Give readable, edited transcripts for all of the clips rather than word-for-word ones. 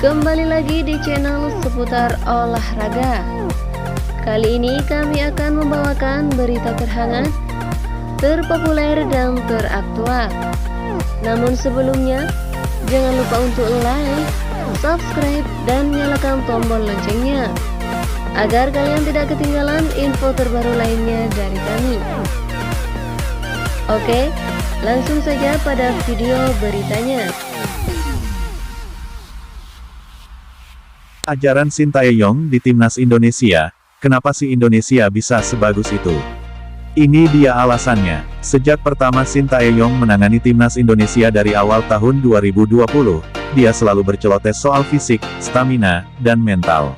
Kembali lagi di channel seputar olahraga. Kali ini kami akan membawakan berita terhangat, terpopuler dan teraktual. Namun sebelumnya, jangan lupa untuk like, subscribe, dan nyalakan tombol loncengnya agar kalian tidak ketinggalan info terbaru lainnya dari kami. Oke, langsung saja pada video beritanya. Ajaran Sintayong di Timnas Indonesia, kenapa sih Indonesia bisa sebagus itu? Ini dia alasannya. Sejak pertama Sintayong menangani Timnas Indonesia dari awal tahun 2020, dia selalu berceloteh soal fisik, stamina, dan mental.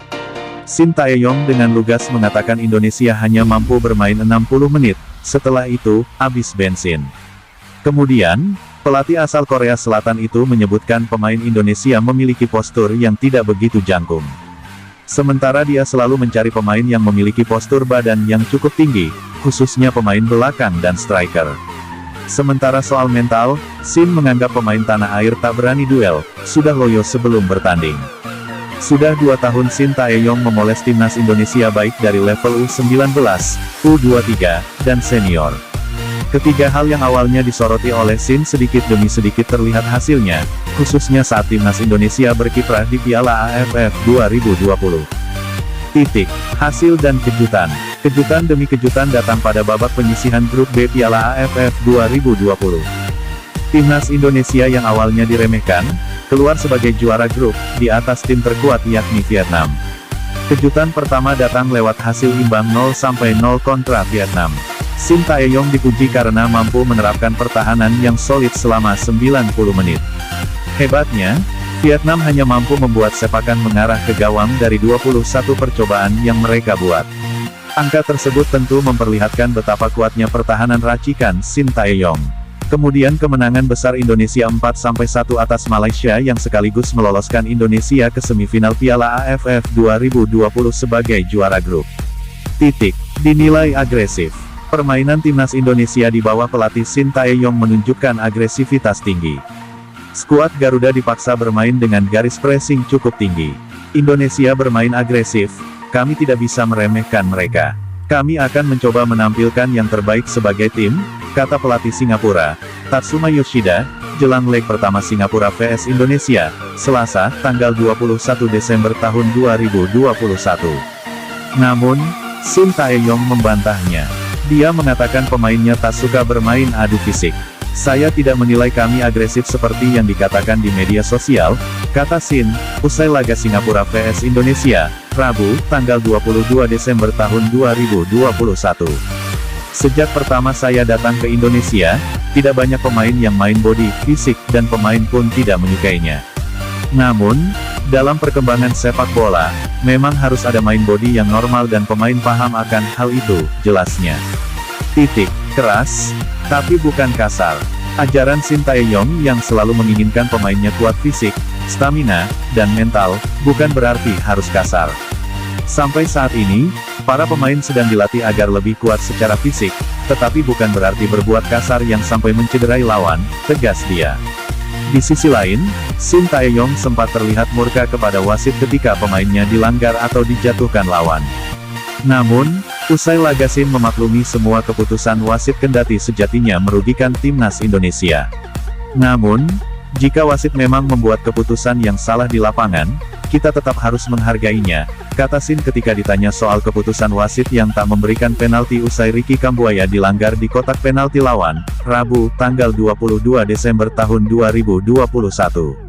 Sintayong dengan lugas mengatakan Indonesia hanya mampu bermain 60 menit, setelah itu, habis bensin. Kemudian, pelatih asal Korea Selatan itu menyebutkan pemain Indonesia memiliki postur yang tidak begitu jangkung. Sementara dia selalu mencari pemain yang memiliki postur badan yang cukup tinggi, khususnya pemain belakang dan striker. Sementara soal mental, Sin menganggap pemain tanah air tak berani duel, sudah loyo sebelum bertanding. Sudah 2 tahun Sintayong memoles Timnas Indonesia baik dari level U19, U23, dan senior. Ketiga hal yang awalnya disoroti oleh Sin sedikit demi sedikit terlihat hasilnya, khususnya saat Timnas Indonesia berkiprah di Piala AFF 2020. Hasil dan kejutan. Kejutan demi kejutan datang pada babak penyisihan grup B Piala AFF 2020. Timnas Indonesia yang awalnya diremehkan, keluar sebagai juara grup, di atas tim terkuat yakni Vietnam. Kejutan pertama datang lewat hasil imbang 0-0 kontra Vietnam. Sintayong dipuji karena mampu menerapkan pertahanan yang solid selama 90 menit. Hebatnya, Vietnam hanya mampu membuat sepakan mengarah ke gawang dari 21 percobaan yang mereka buat. Angka tersebut tentu memperlihatkan betapa kuatnya pertahanan racikan Sintayong. Kemudian kemenangan besar Indonesia 4-1 atas Malaysia yang sekaligus meloloskan Indonesia ke semifinal Piala AFF 2020 sebagai juara grup. Dinilai agresif. Permainan Timnas Indonesia di bawah pelatih Sintayong menunjukkan agresivitas tinggi. Skuad Garuda dipaksa bermain dengan garis pressing cukup tinggi. Indonesia bermain agresif, kami tidak bisa meremehkan mereka. Kami akan mencoba menampilkan yang terbaik sebagai tim, kata pelatih Singapura, Tatsuma Yoshida, jelang leg pertama Singapura vs Indonesia, Selasa, tanggal 21 Desember tahun 2021. Namun, Sintayong membantahnya. Dia mengatakan pemainnya tak suka bermain adu fisik. Saya tidak menilai kami agresif seperti yang dikatakan di media sosial, kata Sin, usai laga Singapura vs Indonesia, Rabu, tanggal 22 Desember tahun 2021. Sejak pertama saya datang ke Indonesia, tidak banyak pemain yang main body, fisik, dan pemain pun tidak menyukainya. Namun, dalam perkembangan sepak bola, memang harus ada main body yang normal dan pemain paham akan hal itu, jelasnya. Keras, tapi bukan kasar. Ajaran Sintayong yang selalu menginginkan pemainnya kuat fisik, stamina, dan mental, bukan berarti harus kasar. Sampai saat ini, para pemain sedang dilatih agar lebih kuat secara fisik, tetapi bukan berarti berbuat kasar yang sampai mencederai lawan, tegas dia. Di sisi lain, Sintayong sempat terlihat murka kepada wasit ketika pemainnya dilanggar atau dijatuhkan lawan. Namun, usai laga Sin memaklumi semua keputusan wasit kendati sejatinya merugikan Timnas Indonesia. Namun, jika wasit memang membuat keputusan yang salah di lapangan, kita tetap harus menghargainya, kata Sin ketika ditanya soal keputusan wasit yang tak memberikan penalti usai Ricky Kambuaya dilanggar di kotak penalti lawan, Rabu, tanggal 22 Desember tahun 2021.